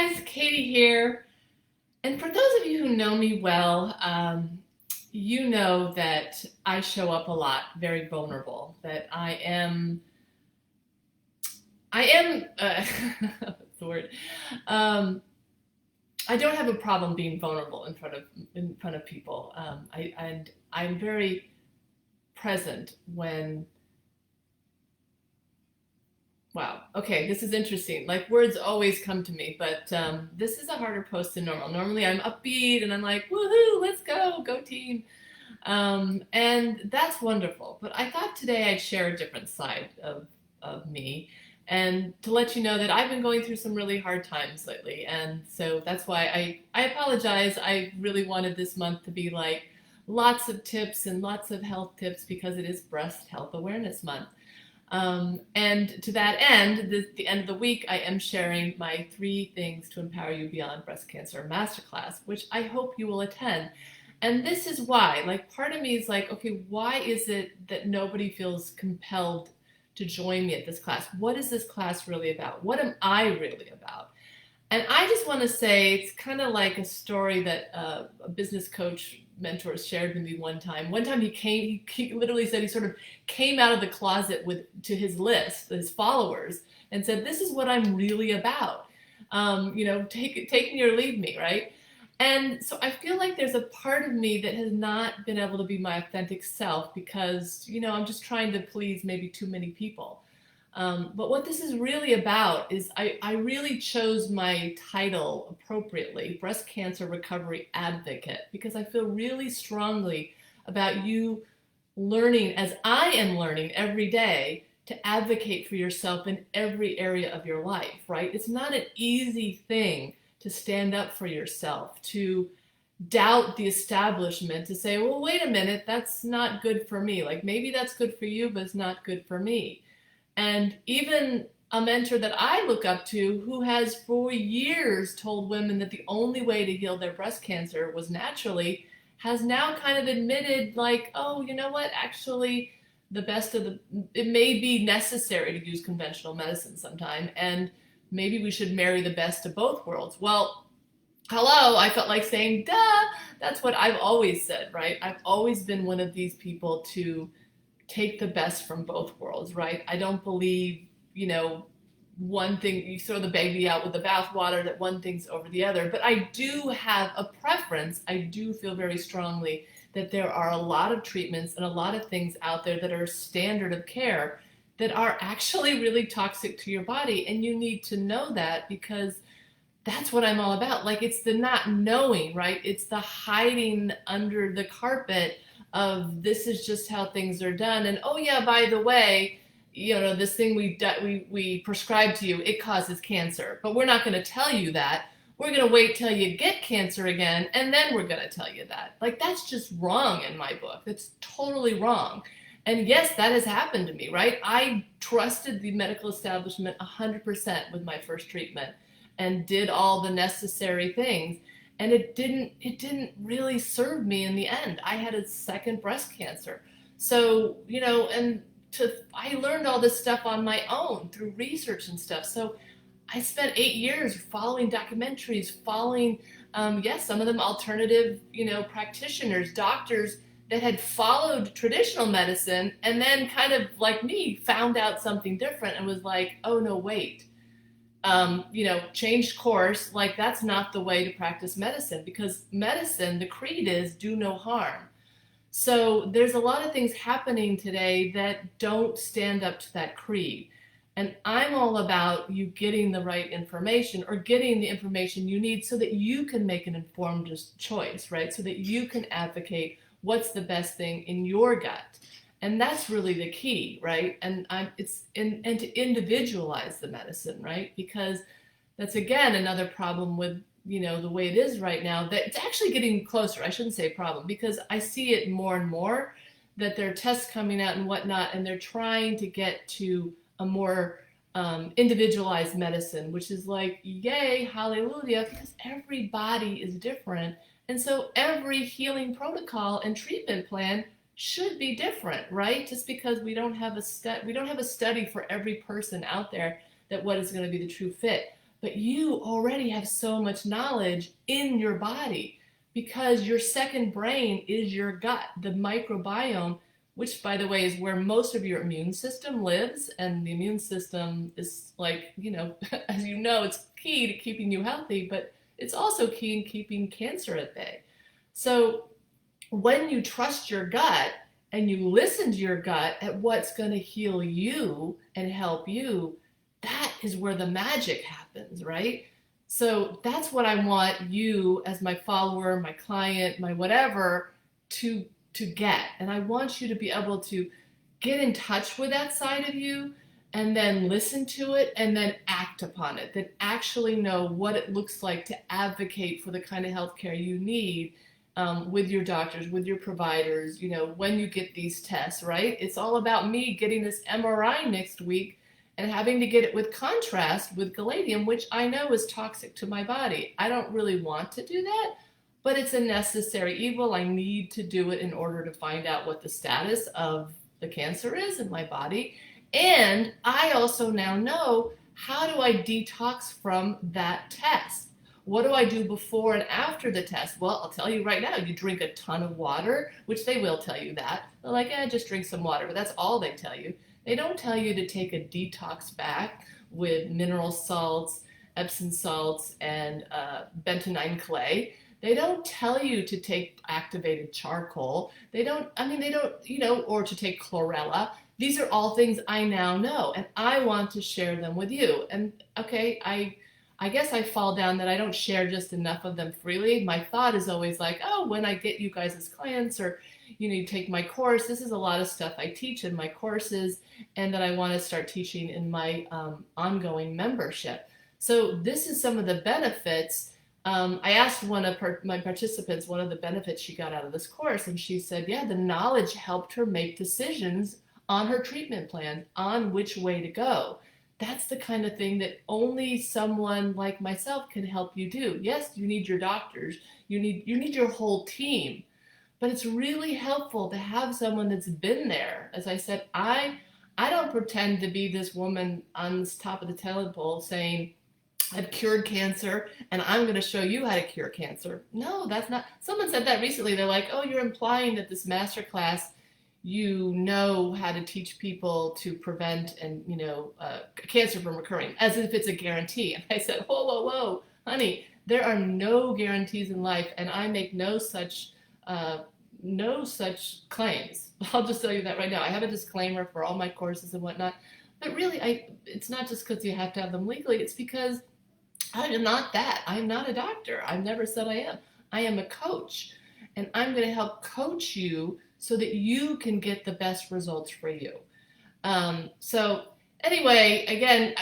guys, Katie here. And for those of you who know me well, you know that I show up a lot very vulnerable, that what's the word? Um, I don't have a problem being vulnerable in front of people. And I'm very present when. Wow. Okay, this is interesting. Like words always come to me, but this is a harder post than normal. Normally I'm upbeat and I'm like, woohoo, let's go team. And that's wonderful. But I thought today I'd share a different side of me and to let you know that I've been going through some really hard times lately. And so that's why I apologize. I really wanted this month to be like lots of tips and lots of health tips because it is Breast Health Awareness Month. And to that end, the end of the week, I am sharing my 3 things to empower you beyond breast cancer masterclass, which I hope you will attend. And this is why, like, part of me is like, okay, why is it that nobody feels compelled to join me at this class? What is this class really about? What am I really about? And I just want to say it's kind of like a story that a business coach mentor shared with me one time. One time he literally said he sort of came out of the closet with to his list, his followers, and said, "This is what I'm really about. Take me or leave me, right?" And so I feel like there's a part of me that has not been able to be my authentic self because, I'm just trying to please maybe too many people. But what this is really about is I really chose my title appropriately, Breast Cancer Recovery Advocate, because I feel really strongly about you learning, as I am learning every day, to advocate for yourself in every area of your life, right? It's not an easy thing to stand up for yourself, to doubt the establishment, to say, well, wait a minute, that's not good for me. Like maybe that's good for you, but it's not good for me. And even a mentor that I look up to who has for years told women that the only way to heal their breast cancer was naturally has now kind of admitted, like, oh, you know what? Actually, it may be necessary to use conventional medicine sometime, and maybe we should marry the best of both worlds. Well, hello, I felt like saying, duh, that's what I've always said, right? I've always been one of these people to take the best from both worlds, right? I don't believe, one thing, you throw the baby out with the bathwater, that one thing's over the other. But I do have a preference. I do feel very strongly that there are a lot of treatments and a lot of things out there that are standard of care that are actually really toxic to your body. And you need to know that because that's what I'm all about. Like it's the not knowing, right? It's the hiding under the carpet of this is just how things are done. And oh yeah, by the way, this thing we prescribe to you, it causes cancer. But we're not going to tell you that. We're going to wait till you get cancer again, and then we're going to tell you that. Like that's just wrong in my book. That's totally wrong. And yes, that has happened to me, right? I trusted the medical establishment 100% with my first treatment and did all the necessary things, and it didn't really serve me in the end. I had a second breast cancer. So, I learned all this stuff on my own through research and stuff. So I spent 8 years following documentaries, following, yes, some of them alternative, practitioners, doctors that had followed traditional medicine and then kind of like me found out something different and was like, oh no, wait, changed course. Like that's not the way to practice medicine because medicine, the creed is do no harm. So there's a lot of things happening today that don't stand up to that creed. And I'm all about you getting the right information or getting the information you need so that you can make an informed choice, right? So that you can advocate what's the best thing in your gut. And that's really the key, right? And to individualize the medicine, right? Because that's again another problem with the way it is right now, that it's actually getting closer. I shouldn't say problem because I see it more and more that there are tests coming out and whatnot, and they're trying to get to a more individualized medicine, which is like, yay, hallelujah, because everybody is different. And so every healing protocol and treatment plan should be different, right? Just because we don't have a study for every person out there that what is going to be the true fit. but you already have so much knowledge in your body because your second brain is your gut, the microbiome, which, by the way, is where most of your immune system lives. And the immune system is like, as you know, it's key to keeping you healthy, but it's also key in keeping cancer at bay. So when you trust your gut and you listen to your gut at what's going to heal you and help you, that is where the magic happens, right? So that's what I want you as my follower, my client, my whatever to get. And I want you to be able to get in touch with that side of you and then listen to it and then act upon it, that actually know what it looks like to advocate for the kind of healthcare you need, with your doctors, with your providers, when you get these tests, right? It's all about me getting this MRI next week and having to get it with contrast with Galadium, which I know is toxic to my body. I don't really want to do that, but it's a necessary evil. I need to do it in order to find out what the status of the cancer is in my body. And I also now know, how do I detox from that test? What do I do before and after the test? Well, I'll tell you right now, you drink a ton of water, which they will tell you that. They're like, just drink some water, but that's all they tell you. They don't tell you to take a detox bath with mineral salts, Epsom salts, and bentonite clay. They don't tell you to take activated charcoal. They don't, or to take chlorella. These are all things I now know, and I want to share them with you. And okay, I guess I fall down that I don't share just enough of them freely. My thought is always like, oh, when I get you guys as clients, or you take my course, this is a lot of stuff I teach in my courses and that I want to start teaching in my ongoing membership. So this is some of the benefits. I asked one of my participants one of the benefits she got out of this course, and she said, yeah, the knowledge helped her make decisions on her treatment plan, on which way to go. That's the kind of thing that only someone like myself can help you do. Yes, you need your doctors, you need your whole team, but it's really helpful to have someone that's been there. As I said, I don't pretend to be this woman on the top of the telephone saying, I've cured cancer and I'm going to show you how to cure cancer. No, that's not. Someone said that recently. They're like, oh, you're implying that this master class, know how to teach people to prevent and cancer from recurring, as if it's a guarantee. And I said, whoa, whoa, whoa, honey, there are no guarantees in life, and I make no such claims. I'll just tell you that right now. I have a disclaimer for all my courses and whatnot, but really, it's not just because you have to have them legally. It's because I am not that. I'm not a doctor. I've never said I am. I am a coach, and I'm going to help coach you so that you can get the best results for you. So anyway, again,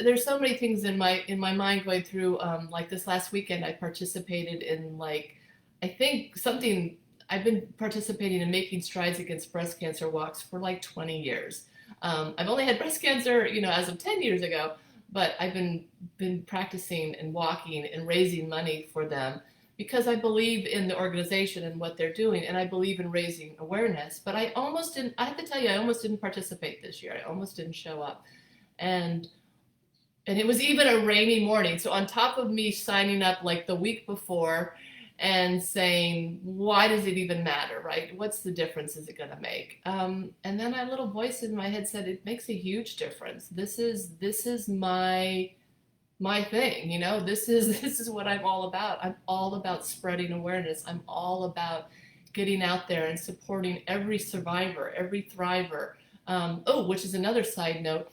there's so many things in my mind going through. Like this last weekend, I participated in I think something. I've been participating in Making Strides Against Breast Cancer walks for like 20 years. I've only had breast cancer, as of 10 years ago, but I've been practicing and walking and raising money for them, because I believe in the organization and what they're doing, and I believe in raising awareness. But I have to tell you, I almost didn't participate this year. I almost didn't show up. And it was even a rainy morning. So on top of me signing up like the week before and saying, why does it even matter, right? What's the difference is it going to make? And then a little voice in my head said, it makes a huge difference. This is my thing, this is what I'm all about. I'm all about spreading awareness. I'm all about getting out there and supporting every survivor, every thriver. Which is another side note.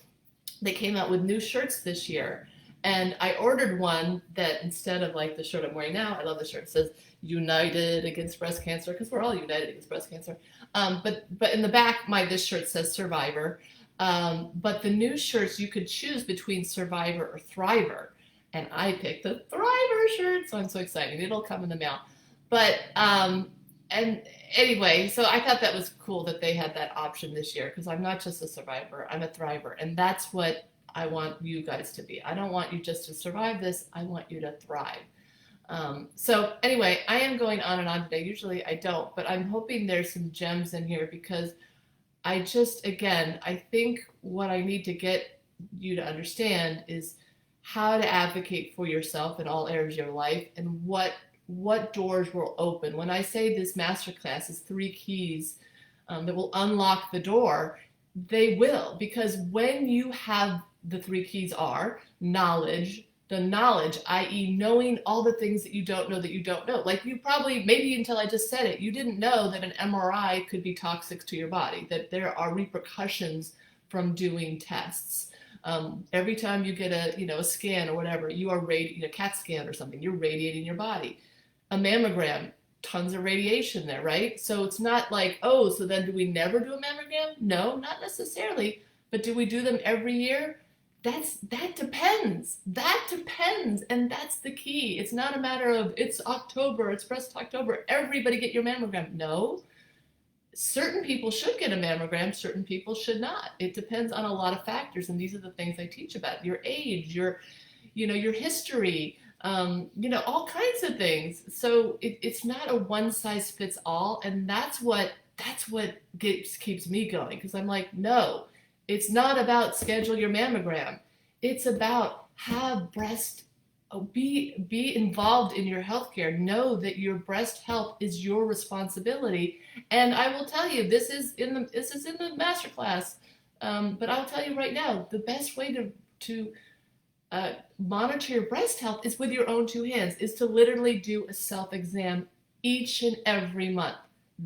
They came out with new shirts this year, and I ordered one that, instead of like the shirt I'm wearing now, I love the shirt. It says United Against Breast Cancer, because we're all united against breast cancer. But in the back, this shirt says Survivor. But the new shirts, you could choose between Survivor or Thriver. And I picked the Thriver shirt, so I'm so excited. It'll come in the mail. But, and anyway, so I thought that was cool that they had that option this year, because I'm not just a survivor, I'm a thriver. And that's what I want you guys to be. I don't want you just to survive this, I want you to thrive. So anyway, I am going on and on today. Usually I don't, but I'm hoping there's some gems in here, because I think what I need to get you to understand is how to advocate for yourself in all areas of your life, and what doors will open. When I say this masterclass is 3 keys that will unlock the door, they will, because when you have the 3 keys are knowledge, the knowledge, i.e., knowing all the things that you don't know that you don't know. Like you probably, maybe until I just said it, you didn't know that an MRI could be toxic to your body, that there are repercussions from doing tests. Every time you get a scan or whatever, you are a CAT scan or something, you're radiating your body. A mammogram, tons of radiation there, right? So it's not like, oh, so then do we never do a mammogram? No, not necessarily. But do we do them every year? That depends. That depends. And that's the key. It's not a matter of it's October, it's breast October, everybody get your mammogram. No. Certain people should get a mammogram, certain people should not. It depends on a lot of factors, and these are the things I teach about. Your age, your history, all kinds of things. So it's not a one size fits all, and that's what keeps me going, because I'm like, no, it's not about schedule your mammogram. It's about have breast be involved in your healthcare. Know that your breast health is your responsibility. And I will tell you, this is in the masterclass. But I'll tell you right now, the best way to monitor your breast health is with your own 2 hands, is to literally do a self-exam each and every month.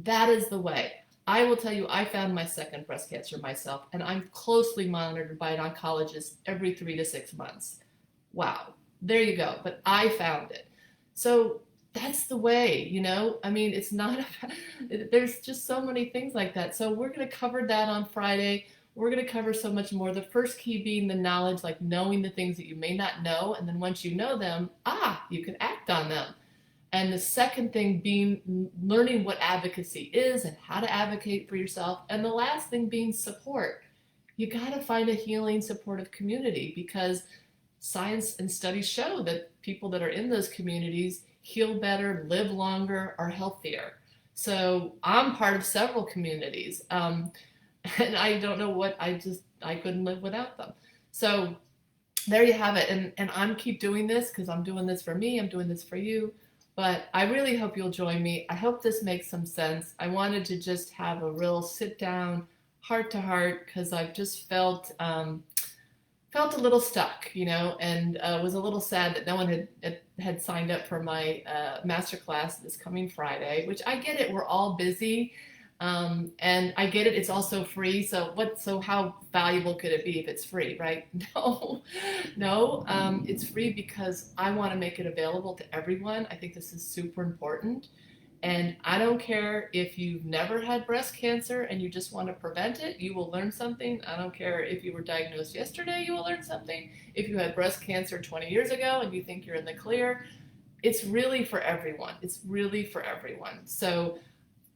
That is the way. I will tell you, I found my second breast cancer myself, and I'm closely monitored by an oncologist every 3 to 6 months. Wow. There you go. But I found it. So that's the way, I mean, it's not, there's just so many things like that. So we're going to cover that on Friday. We're going to cover so much more. The first key being the knowledge, like knowing the things that you may not know. And then once you know them, you can act on them. And the second thing being learning what advocacy is and how to advocate for yourself. And the last thing being support. You got to find a healing, supportive community, because science and studies show that people that are in those communities heal better, live longer, are healthier. So I'm part of several communities, and I don't know I couldn't live without them. So there you have it. And I'm keep doing this because I'm doing this for me, I'm doing this for you. But I really hope you'll join me. I hope this makes some sense. I wanted to just have a real sit down, heart to heart, because I've just felt a little stuck, and was a little sad that no one had signed up for my masterclass this coming Friday, which I get it. We're all busy. And I get it. It's also free. So how valuable could it be if it's free, right? No, it's free because I want to make it available to everyone. I think this is super important. And I don't care if you've never had breast cancer and you just want to prevent it, you will learn something. I don't care if you were diagnosed yesterday, you will learn something. If you had breast cancer 20 years ago and you think you're in the clear, it's really for everyone. It's really for everyone. So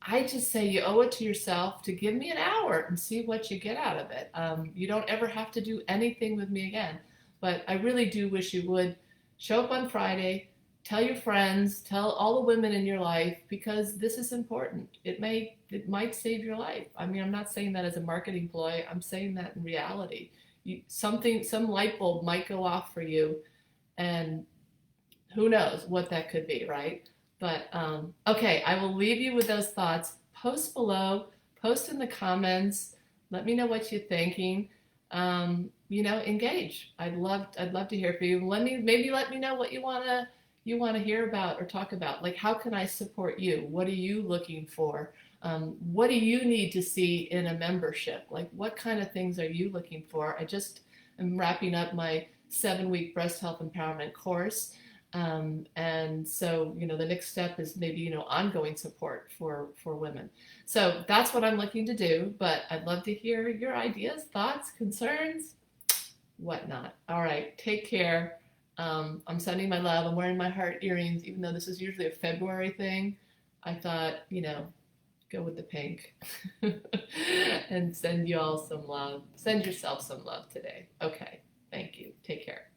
I just say you owe it to yourself to give me an hour and see what you get out of it. You don't ever have to do anything with me again, but I really do wish you would show up on Friday. Tell your friends, tell all the women in your life, because this is important. It might save your life. I mean, I'm not saying that as a marketing ploy. I'm saying that in reality. Some light bulb might go off for you, and who knows what that could be, right? But okay, I will leave you with those thoughts. Post below, post in the comments. Let me know what you're thinking. Engage. I'd love to hear from you. Maybe let me know what you want to hear about or talk about. Like, how can I support you? What are you looking for? What do you need to see in a membership? Like, what kind of things are you looking for? I just am wrapping up my 7-week breast health empowerment course. And so, the next step is maybe, ongoing support for women. So that's what I'm looking to do, but I'd love to hear your ideas, thoughts, concerns, whatnot. All right. Take care. I'm sending my love. I'm wearing my heart earrings, even though this is usually a February thing. I thought, go with the pink and send you all some love. Send yourself some love today. Okay. Thank you. Take care.